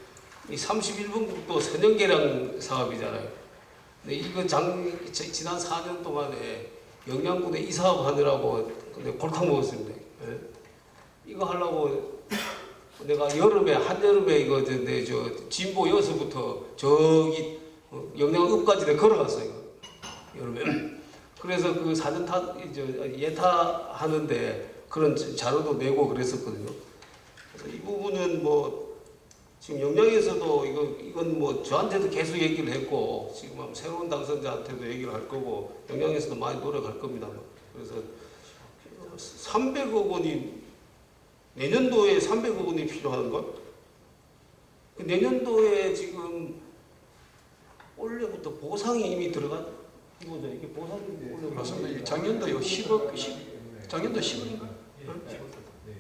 이 31번 국도 선형 계량 사업이잖아요. 근데 이거 지난 4년 동안에 영양군에 이 사업 하느라고 근데 골탕 먹었습니다. 예? 이거 하려고 내가 한여름에 이거 내 진보 여서부터 저기 영양읍까지 내가 걸어갔어요. 여름에. 그래서 그 사전 예타 하는데 그런 자료도 내고 그랬었거든요. 그래서 이 부분은 뭐 지금 영양에서도 이건 뭐 저한테도 계속 얘기를 했고 지금 새로운 당선자한테도 얘기를 할 거고 영양에서도 많이 노력할 겁니다. 그래서 300억 원이 내년도에 300억 원이 필요한가? 내년도에 지금 올해부터 보상이 이미 들어간 이거죠. 이게 보상인데 맞습니다. 작년도 요 10억 작년도 10억인가?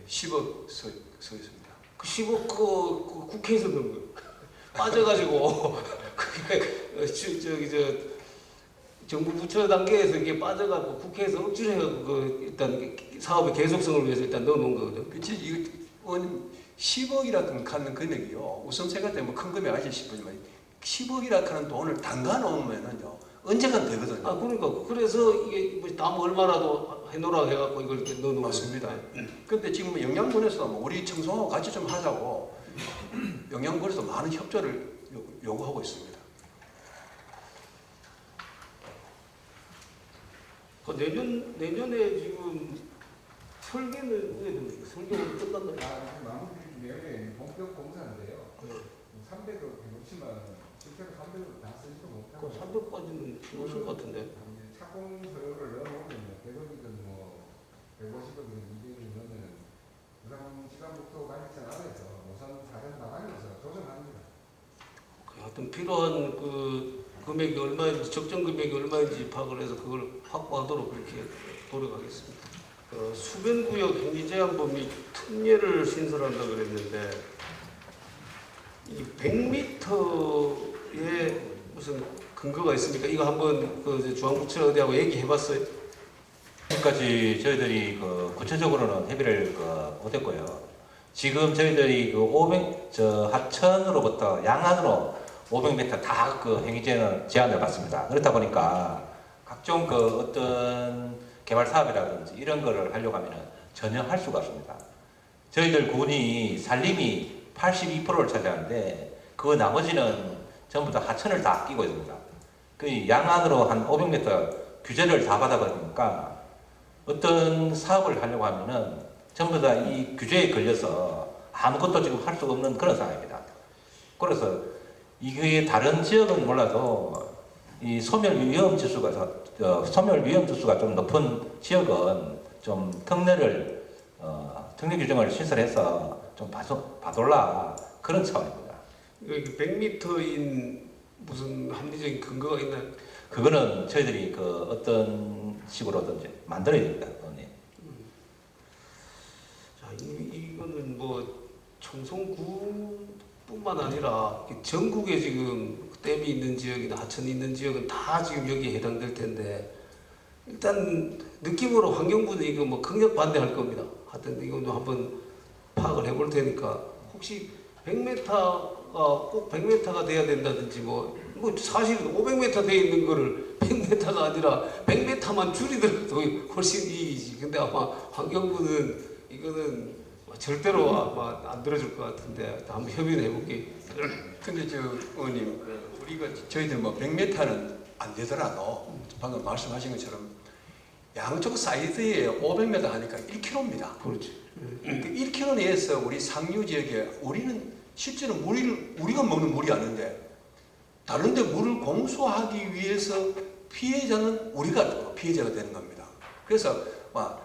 10억 서 있습니다. 그 10억 그 국회에서 넣은 거 빠져가지고 정부 부처 단계에서 이게 빠져가지고 국회에서 억지로 해가지고 일단 사업의 계속성을 위해서 일단 넣어놓은 거거든. 그치 이거 10억이라는 하는 금액이요. 우선 생각 때문에 큰 금액 아니지 싶지만 10억이라 하는 돈을 담가 놓으면은요 언젠간 되거든요. 아 그러니까 그래서 이게 남 얼마라도 해놓으라 해갖고 이걸 이렇게 넣어놓은 맞습니다. 근데 지금 영양군에서 뭐 우리 청송하고 같이 좀 하자고 영양군에서 많은 협조를 요구하고 있습니다. 그 내년에 지금 설계는 설계는 끝났나요? 마무리 내용에 본격 공사인데요. 300억 160만 원, 실제로 300억 다 쓰지도 못하고. 300까지는 필요하실 것 같은데. 착공 서류를 넣어놓으면 100억이든 뭐 150억이든 200억이든 넣으면 부산지방국토 관리청 안에서 노선 사전 나가면서 조정합니다. 하여튼 필요한 그 금액이 얼마인지 적정 금액이 얼마인지 파악을 해서 그걸 확보하도록 그렇게 노력하겠습니다. 수변구역 행위제한법 및 특례를 신설한다 그랬는데 이 100m에 무슨 근거가 있습니까? 이거 한번 그 중앙부처 어디하고 얘기해봤어요? 지금까지 저희들이 구체적으로는 협의를 못했고요. 지금 저희들이 하천으로부터 양안으로 500m 다 행위제한을 받습니다. 그렇다 보니까 각종 어떤 개발 사업이라든지 이런 거를 하려고 하면은 전혀 할 수가 없습니다. 저희들 군이 산림이 82%를 차지하는데 그 나머지는 전부 다 하천을 다 끼고 있습니다. 그 양안으로 한 500m 규제를 다 받아버리니까 어떤 사업을 하려고 하면은 전부 다 이 규제에 걸려서 아무것도 지금 할 수가 없는 그런 상황입니다. 그래서 이게 다른 지역은 몰라도 이 소멸 위험 지수가 좀 높은 지역은 좀 특례 규정을 시설해서 좀 봐둘라 그런 차원입니다. 100m인 무슨 합리적인 근거가 있나요? 그거는 저희들이 그 어떤 식으로든지 만들어야 됩니다. 자, 이거는 뭐 청송군뿐만 아니라 전국에 지금 댐이 있는 지역이나 하천이 있는 지역은 다 지금 여기에 해당될 텐데 일단 느낌으로 환경부는 이거 뭐 강력 반대할 겁니다. 하여튼 이거도 한번 파악을 해볼 테니까 혹시 100m가 꼭 100m가 돼야 된다든지 뭐 사실은 500m 돼 있는 거를 100m가 아니라 100m만 줄이더라도 훨씬 이익이지. 근데 아마 환경부는 이거는 절대로 아마 안 들어줄 것 같은데 한번 협의를 해볼게요. 근데 저 의원님, 저희들 뭐 100m는 안 되더라도 방금 말씀하신 것처럼 양쪽 사이드에 500m 하니까 1km입니다. 그렇지. 그 1km 내에서 우리 상류 지역에 우리는 실제로 우리가 먹는 물이 아닌데 다른데 물을 공수하기 위해서 피해자는 우리가 피해자가 되는 겁니다. 그래서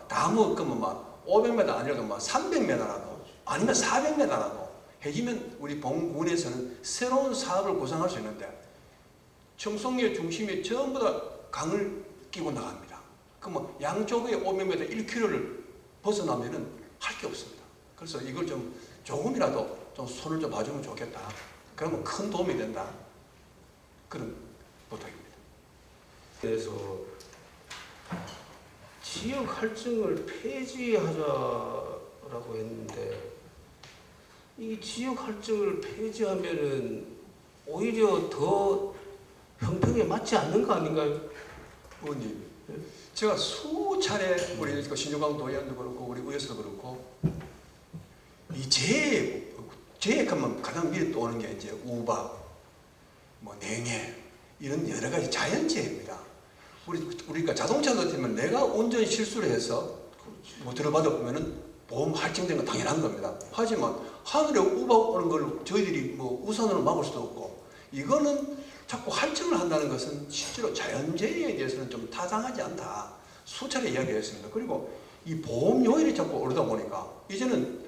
다 먹으면 500m 아니라도 300m라도 아니면 400m라도 해지면 우리 본군에서는 새로운 사업을 구상할 수 있는데 청송리 중심에 전부 다 강을 끼고 나갑니다. 그럼 양쪽에 500m 1km를 벗어나면은 할 게 없습니다. 그래서 이걸 좀 조금이라도 좀 손을 좀 봐주면 좋겠다. 그러면 큰 도움이 된다. 그런 부탁입니다. 그래서 지역 할증을 폐지하자라고 했는데 이 지역 할증을 폐지하면은 오히려 더 형평에 맞지 않는 거 아닌가요? 의원님, 제가 수차례 우리 신중강 도의원도 그렇고 우리 의회에서도 그렇고 이 재해하면 가장 위에 떠오르는 게 이제 우박, 냉해 이런 여러 가지 자연재해입니다. 우리가 자동차 같으면 내가 운전 실수를 해서 들어봐도 보면은 보험 할증되는 건 당연한 겁니다. 하지만 하늘에 우박 오는 걸 저희들이 우산으로 막을 수도 없고 이거는 자꾸 할증을 한다는 것은 실제로 자연재해에 대해서는 좀 타당하지 않다. 수차례 이야기했습니다. 그리고 이 보험 요율이 자꾸 오르다 보니까 이제는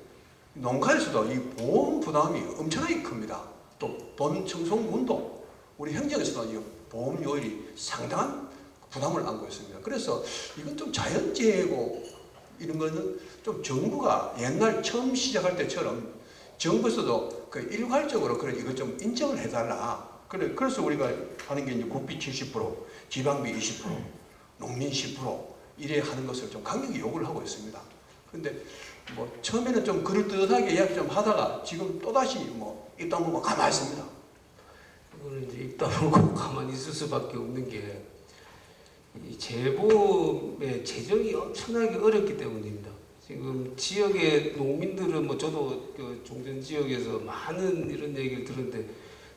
농가에서도 이 보험 부담이 엄청나게 큽니다. 또 본 청송군도 우리 행정에서도 이 보험 요율이 상당한 부담을 안고 있습니다. 그래서 이건 좀 자연재해고 이런 거는 좀 정부가 옛날 처음 시작할 때처럼 정부에서도 일괄적으로 이거 좀 인정을 해달라. 그래서 우리가 하는 게 이제 국비 70%, 지방비 20%, 농민 10% 이래 하는 것을 좀 강력히 요구를 하고 있습니다. 그런데 처음에는 좀 그럴듯하게 이야기 좀 하다가 지금 또다시 입 다물고 가만히 있습니다. 이거는 이제 입 다물고 가만히 있을 수밖에 없는 게 이 재보험의 재정이 엄청나게 어렵기 때문입니다. 지금 지역의 농민들은 저도 종전 지역에서 많은 이런 얘기를 들었는데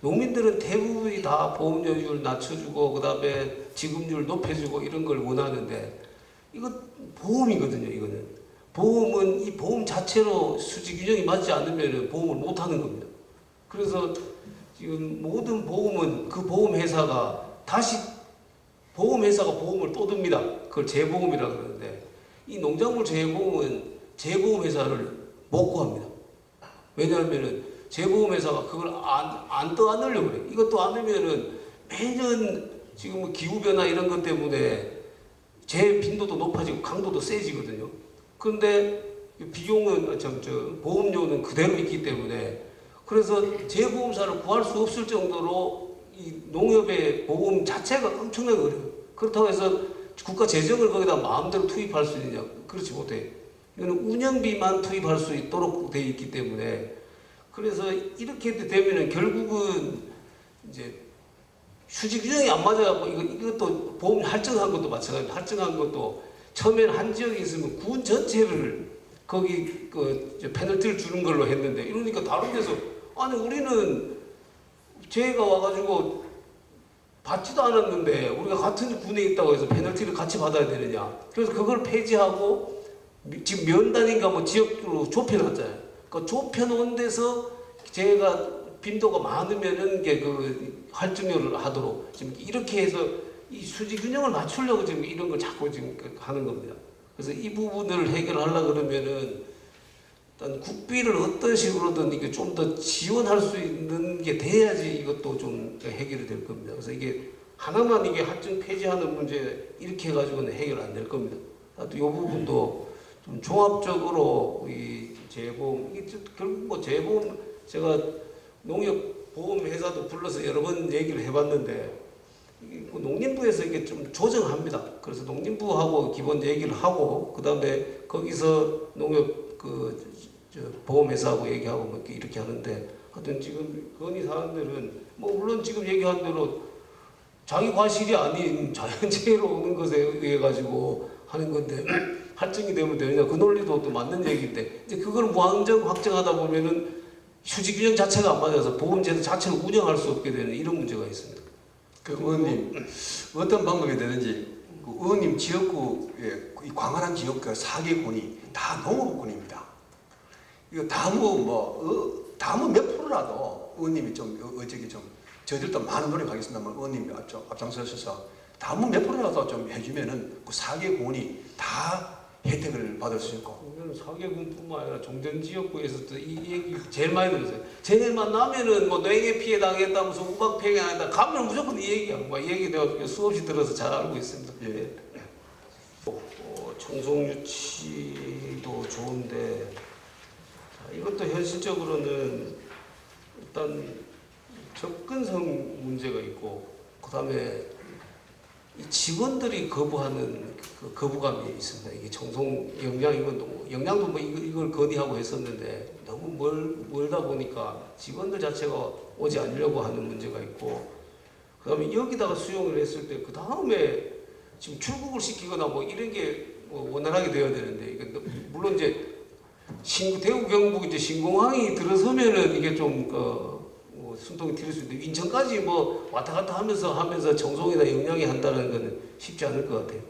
농민들은 대부분이 다 보험료율 낮춰주고 그 다음에 지급률 높여주고 이런 걸 원하는데 이거 보험이거든요. 이거는 보험은 이 보험 자체로 수지 규정이 맞지 않으면 보험을 못 하는 겁니다. 그래서 지금 모든 보험은 그 보험회사가 다시 보험회사가 보험을 또 듭니다. 그걸 재보험이라 그러는데 이 농작물 재보험은 재보험회사를 못 구합니다. 왜냐하면 재보험회사가 그걸 안 떠안으려고 그래요. 이것도 안 넣으면은 매년 지금 기후변화 이런 것 때문에 재 빈도도 높아지고 강도도 세지거든요. 그런데 비용은 보험료는 그대로 있기 때문에 그래서 재보험사를 구할 수 없을 정도로 이 농협의 보험 자체가 엄청나게 어려워요. 그렇다고 해서 국가 재정을 거기다 마음대로 투입할 수 있느냐? 그렇지 못해요. 이거는 운영비만 투입할 수 있도록 돼 있기 때문에 그래서 이렇게 되면은 결국은 이제 수지 규정이 안 맞아갖고 이것도 보험 할증한 것도 마찬가지로 할증한 것도 처음에는 한 지역에 있으면 군 전체를 거기 페널티를 주는 걸로 했는데 이러니까 다른 데서 아니 우리는 재해가 와가지고 받지도 않았는데 우리가 같은 군에 있다고 해서 페널티를 같이 받아야 되느냐. 그래서 그걸 폐지하고 지금 면단인가 지역으로 좁혀놨잖아요. 그 좁혀놓은 데서 재해가 빈도가 많으면은 할증료를 하도록 지금 이렇게 해서 이 수지 균형을 맞추려고 지금 이런 걸 자꾸 지금 하는 겁니다. 그래서 이 부분을 해결하려 그러면은 일단 국비를 어떤 식으로든 이게 좀 더 지원할 수 있는 게 돼야지 이것도 좀 해결이 될 겁니다. 그래서 이게 하나만 이게 할증 폐지하는 문제 이렇게 해가지고는 해결 안 될 겁니다. 또 이 부분도 좀 종합적으로 이 재보험 이게 결국 뭐 재보험 제가 농협보험회사도 불러서 여러 번 얘기를 해봤는데 농림부에서 이게 좀 조정합니다. 그래서 농림부하고 기본 얘기를 하고 그 다음에 거기서 농협 보험회사하고 얘기하고 뭐 이렇게 하는데 하여튼 지금 건의 사항들은 뭐 물론 지금 얘기한 대로 자기 과실이 아닌 자연재해로 오는 것에 의해 가지고 하는 건데 할증이 되면 되느냐 그 논리도 또 맞는 얘기인데 이제 그걸 무한정 확정하다 보면은 휴지 규정 자체가 안 맞아서 보험제도 자체를 운영할 수 없게 되는 이런 문제가 있습니다. 그 의원님 어떤 방법이 되든지 그 의원님 지역구에 이 광활한 지역구 4개군이 다 농업군입니다. 이거 다무 몇 프로라도 의원님이 좀 어저께 좀 저희들도 많은 노력하겠습니다만 의원님이 앞장서셔서 다무 몇 프로라도 좀 해주면은 그 4개군이 다 혜택을 받을 수 있고. 이거는 4개군뿐만 아니라 종전 지역구에서도 이 얘기 제일 많이 들었어요. 쟤네만 나면은 뭐 뇌에 피해 당했다면서 우박 피해 당했다. 가면 무조건 이 얘기야. 뭐 얘기 내가 수없이 들어서 잘 알고 있습니다. 예. 청송 유치도 좋은데 자, 이것도 현실적으로는 일단 접근성 문제가 있고 그다음에 이 직원들이 거부하는 그 거부감이 있습니다. 이게 청송 영양도 뭐 이걸 건의하고 했었는데 너무 멀다 보니까 직원들 자체가 오지 않으려고 하는 문제가 있고 그다음에 여기다가 수용을 했을 때 그 다음에 지금 출국을 시키거나 뭐 이런 게 뭐 원활하게 되어야 되는데 이게 물론 이제 대구 경북 이제 신공항이 들어서면은 이게 좀 숨통이 트일 수 있는데 인천까지 뭐 왔다 갔다 하면서 청송이나 영양이 한다는 것은 쉽지 않을 것 같아요.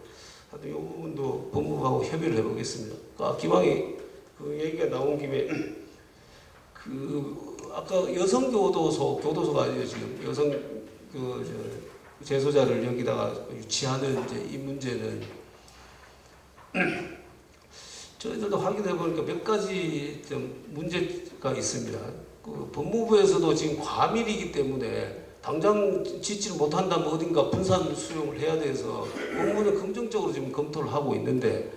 하여튼 이 부분도 법무부하고 협의를 해보겠습니다. 기왕에 그 얘기가 나온 김에 아까 여성 교도소가 아니에요 지금 여성 재소자를 여기다가 유치하는 이제 이 문제는 저희들도 확인해 보니까 몇 가지 좀 문제가 있습니다. 그 법무부에서도 지금 과밀이기 때문에 당장 짓지를 못한다면 어딘가 분산 수용을 해야 돼서 법무부는 긍정적으로 지금 검토를 하고 있는데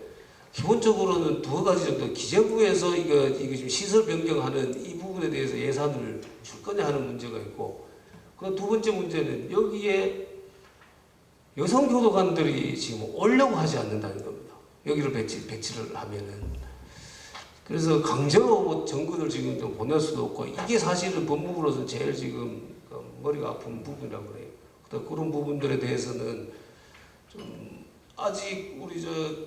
기본적으로는 두어 가지 정도 기재부에서 이거 지금 시설 변경하는 이 부분에 대해서 예산을 줄 거냐 하는 문제가 있고 그 두 번째 문제는 여기에 여성 교도관들이 지금 오려고 하지 않는다는 겁니다. 여기를 배치를 하면은 그래서 강제로 정근을 지금 좀 보낼 수도 없고 이게 사실은 법무부로서 제일 지금 머리가 아픈 부분이라고 그래요. 그런 부분들에 대해서는 좀 아직 우리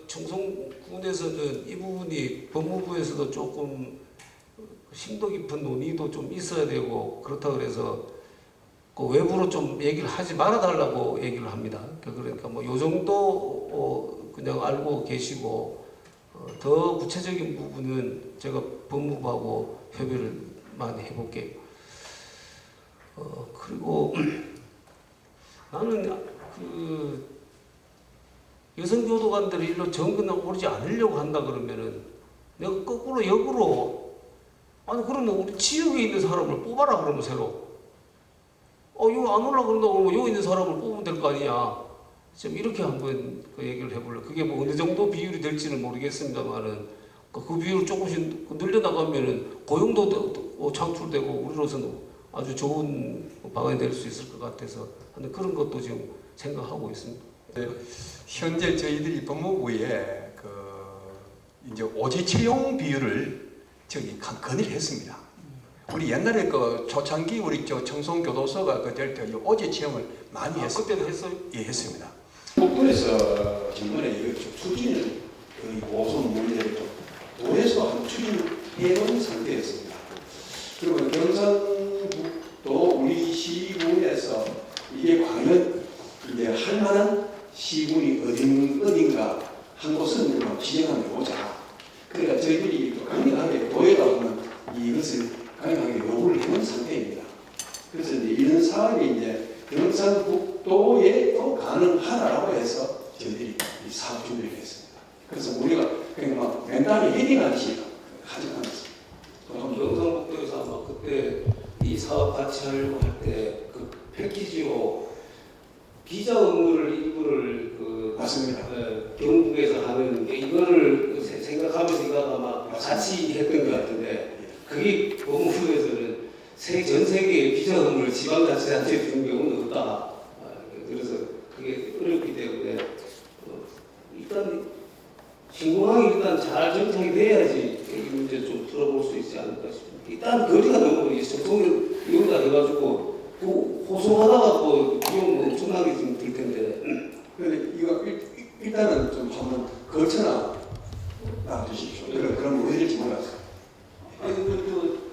청송군에서는 이 부분이 법무부에서도 조금 심도 깊은 논의도 좀 있어야 되고 그렇다 그래서 그 외부로 좀 얘기를 하지 말아달라고 얘기를 합니다. 그러니까 뭐 요 정도 그냥 알고 계시고 더 구체적인 부분은 제가 법무부하고 협의를 많이 해볼게요. 그리고 나는 그 여성교도관들이 일로 정근을 오르지 않으려고 한다 그러면은 내가 거꾸로 역으로 아니 그러면 우리 지역에 있는 사람을 뽑아라 그러면 새로 이거 안 올라 그런다고 그러면 여기 있는 사람을 뽑으면 될 거 아니냐. 지금 이렇게 한번 그 얘기를 해볼래. 그게 뭐 어느 정도 비율이 될지는 모르겠습니다만은 그 비율을 조금씩 늘려나가면은 고용도 창출되고 우리로서는 아주 좋은 방안이 될 수 있을 것 같아서 그런 것도 지금 생각하고 있습니다. 네, 현재 저희들이 법무부에 이제 오지 채용 비율을 건의를 했습니다. 우리 옛날에 초창기 우리 청송 교도소가 될 때 오지 채용을 많이 했어요. 그때도 했어요? 예, 했습니다. 정부에서 정권에 추진을 보존 문제를 좀 도에서 한 추진해 놓은 상태였습니다. 그리고 경상북도 우리 시군에서 이게 과연 이제 할 만한 시군이 어딘가 한 곳은 지정해 보자. 그러니까 저희들이 강력하게 도에다 보면 이것을 강력하게 요구를 해놓은 상태입니다. 그래서 이제 이런 사업이 이제 경상북도에 또 가능하다라고 해서 저희들이 이 사업 준비를 했습니다. 그래서 우리가 그냥 막 맨다음에 헤딩하듯이 하지 않았어요. 경상북도에서 아마 그때 이 사업 같이 하려고 할 때 그 패키지로 비자 업무를 일부를 맞습니다. 경북에서 하는 게 이거를 생각하면서 이거 아마 맞습니다. 같이 했던 것 같은데 그게 법무부에서는 전 세계의 비자 업무를 지방자치단체에 주는 경우는 없다. 그래서 그게 어렵기 때문에 일단 신공항이 일단 잘 정착이 돼야지 이 문제 좀 풀어볼 수 있지 않을까 싶습니다. 일단 거리가 너무 접속을 여기다 해가지고 호송하다가 또 비용 엄청나게 좀 들 텐데. 근데 이거 일단은 좀 한번 거쳐나 놔주십시오. 그럼 왜 될지 몰랐어요. 아니 그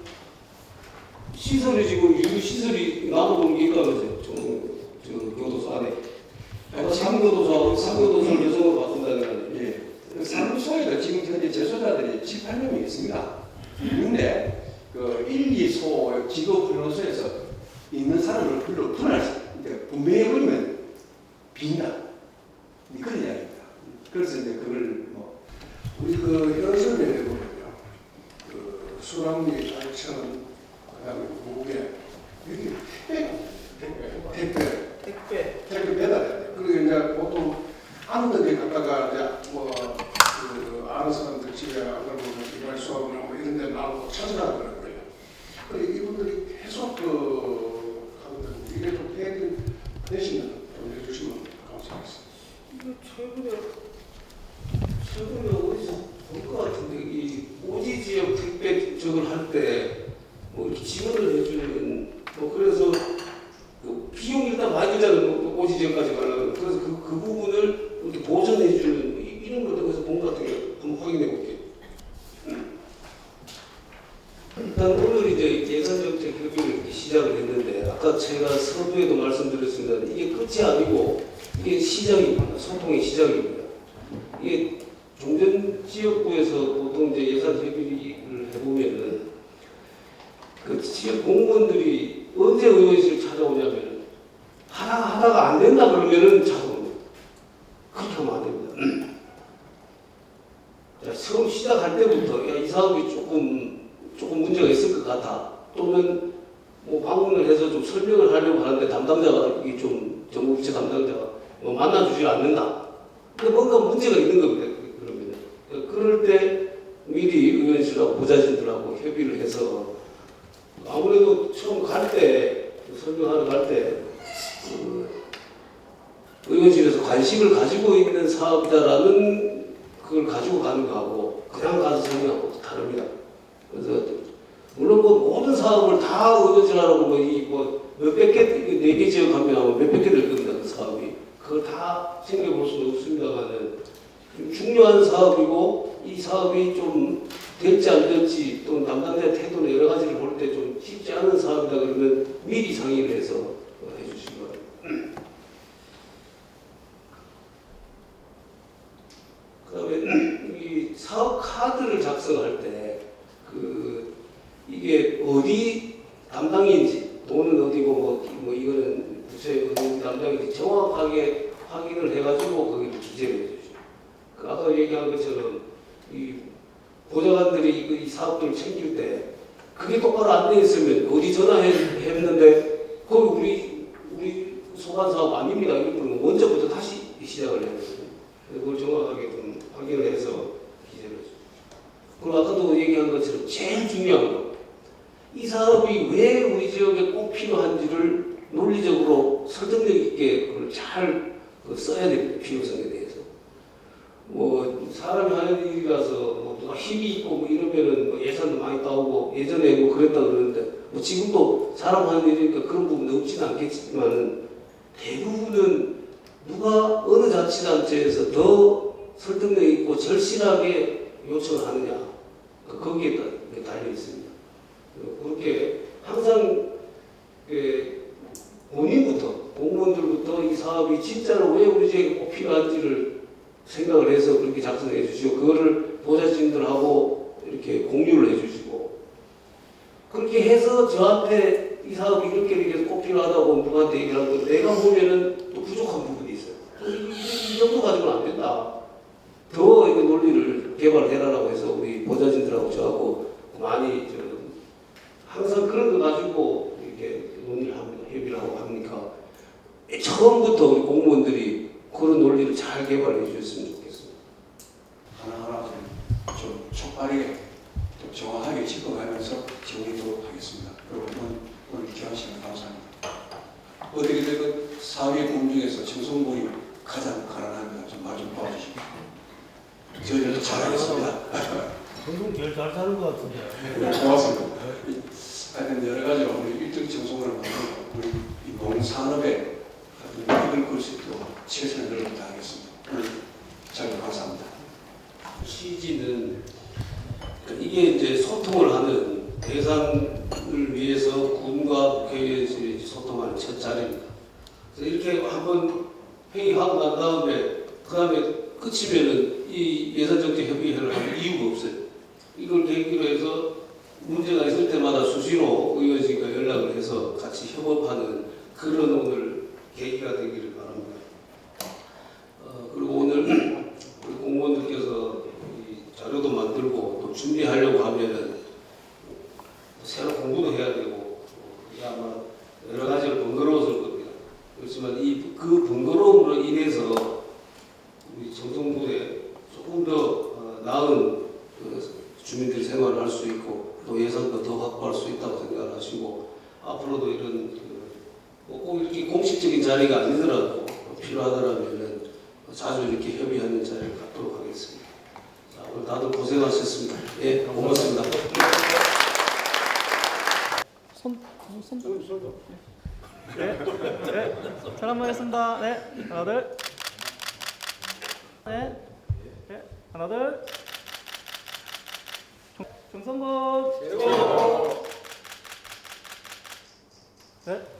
시설이 지금 유류 시설이 나눠놓은 게 있다면서요. 저 교도소 안에. 상교도소를 여성으로 바꾼다는 거 예. 사무소에도 지금 현재 재소자들이 18명이 있습니다. 있는데 그 1, 2소 직업훈련소에서 있는 사람을 불러 분배해버리면 빈다. 그런 이야기입니다. 그래서 이제 그걸 뭐 우리 그 현선에 보면요, 그 수락리 8천, 그다음에 무게 여기 택배 배달해야 돼요. 그리고 이제 보통 아무 데 갔다가 이제 뭐그 아는 사람들 집에 그러면 이발 수업이나 뭐 이런 데 나오고 찾으라 그러는 거예요. 그리고 이분들이 계속 하거든요. 이게 좀 해결 대신에 좀 해주시면 감사하겠습니다. 이거 최근에 어디서 본 것 같은데 이 오지 지역 택배 저걸 할 때 뭐 이렇게 지원을 해주는 뭐 그래서 그 비용 일단 많이 들잖아요. 오지 지역까지 가려면 그래서 그 부분을 이렇게 보전해주는 이런 것도 그래서 본 것 같아요. 한번 확인해 볼게요. 일단 오늘 이제 예산정책 협의를 이렇게 시작을 했는데 아까 제가 서두에도 말씀드렸습니다. 이게 끝이 아니고 이게 시작입니다. 소통의 시작입니다. 이게 종전 지역구에서 보통 이제 예산 협의를 해보면은 그 지역 공무원들이 언제 의원실을 찾아오냐면은 하다가 안 된다 그러면은 찾아옵니다. 그렇게 하면 안 됩니다. 자, 처음 시작할 때부터 야, 이 사업이 조금 문제가 있을 것 같아. 또는 뭐 방문을 해서 좀 설명을 하려고 하는데 담당자가 이게 좀 정부부처 담당자가 뭐 만나주지 않는다. 근데 뭔가 문제가 있는 겁니다. 그러면 그럴 때 미리 의원실하고 보좌진들하고 협의를 해서 아무래도 처음 갈 때 설명하러 갈 때 의원실에서 관심을 가지고 있는 사업자라는 그걸 가지고 가는 거하고 그냥 가서 설명하고 다릅니다. 그래서 물론 뭐 모든 사업을 다 의원실하라고 뭐 몇백 개, 4개 지역 하면 몇백 개 될 겁니다. 그 사업이. 그걸 다 챙겨볼 수는 없습니다만은 중요한 사업이고 이 사업이 좀 될지 안 될지 또는 담당자의 태도나 여러 가지를 볼 때 좀 쉽지 않은 사업이다 그러면 미리 상의를 해서 해주시기 바랍니다. 그 다음에 이 사업 카드를 작성할 때 이게 어디 담당인지 돈은 어디고 뭐 이거는 부처의 어디 담당인지 정확하게 확인을 해가지고 거기를 기재를 해주죠. 아까 얘기한 것처럼 이 보좌관들이 이 사업들을 챙길 때 그게 똑바로 안 돼 있으면 어디 전화했는데 거기 우리 소관 사업 아닙니다. 이런 먼저부터 다시 시작을 해야 되거든요. 그걸 정확하게 좀 확인을 해서 기재를 해주죠. 그리고 아까도 얘기한 것처럼 제일 중요한 거. 이 사업이 왜 우리 지역에 꼭 필요한지를 논리적으로 설득력 있게 그걸 잘 써야 됩니다. 필요성에 대해서. 뭐 사람이 하는 일이라서 뭐 누가 힘이 있고 뭐 이러면은 뭐 예산도 많이 따오고 예전에 뭐 그랬다 그러는데 뭐 지금도 사람 하는 일이니까 그런 부분은 없지는 않겠지만은 대부분은 누가 어느 자치단체에서 더 설득력 있고 절실하게 요청을 하느냐 거기에 달려 있습니다. 그렇게 항상 본인부터 공무원들부터 이 사업이 진짜로 왜 우리 지역에 꼭 필요한지를 생각을 해서 그렇게 작성해 주시고 그거를 보좌진들하고 이렇게 공유를 해 주시고 그렇게 해서 저한테 이 사업이 이렇게 꼭 필요하다고 누구한테 얘기를 하고 내가 보면은 또 부족한 부분이 있어요. 이 정도 가지고는 안 된다. 더 이 논리를 개발해라라고 해서 우리 보좌진들하고 저하고 많이 항상 그런 거 가지고 이렇게 논의를 합니다. 협의를 하고 합니까? 처음부터 우리 공무원들이 그런 논리를 잘 개발해 주셨으면 좋겠습니다. 하나하나 좀 촉발하게 또 정확하게 짚어가면서 정리하도록 하겠습니다. 여러분 오늘 귀한 시간 감사합니다. 어떻게 되건 사회 분 중에서 청송군이 가장 가난합니다. 좀 말 좀 도와주시고 저희들도 잘하겠습니다. 방송 제일 잘 사는 것 같은데. 네, 고맙습니다. 하여튼 여러 가지로 우리 1등 청송을 만들고 우리 이 농산업에 이끌 끌 수 있도록 최선을 다하겠습니다. 오늘 잘 감사합니다. 취지는 이게 이제 소통을 하는 대상을 위해서 군과 국회의원실이 소통하는 첫 자리입니다. 그래서 이렇게 한번 회의하고 난 다음에 그 다음에 끝이면은 이 예산정책협의회를 할 이유가 없어요. 이걸 계기로 해서 문제가 있을 때마다 수시로 의원실과 연락을 해서 같이 협업하는 그런 오늘 계기가 되기를 바랍니다. 그리고 오늘 우리 공무원들께서 이 자료도 만들고 또 준비하려고 하면은 새로 공부도 해야 되고 이게 아마 여러 가지로 번거로웠을 겁니다. 그렇지만 그 번거로움으로 인해서 우리 정성부에 조금 더 나은 주민들이 생활을 할 수 있고 또 예산도 더 확보할 수 있다고 생각을 하시고 앞으로도 이런 꼭 이렇게 공식적인 자리가 아니더라도 필요하더라면은 자주 이렇게 협의하는 자리를 갖도록 하겠습니다. 자, 오늘 다들 고생하셨습니다. 예, 고맙습니다. 잘 한번 했습니다. 네, 하나 둘. 네, 네, 하나 둘. 정성국. 네.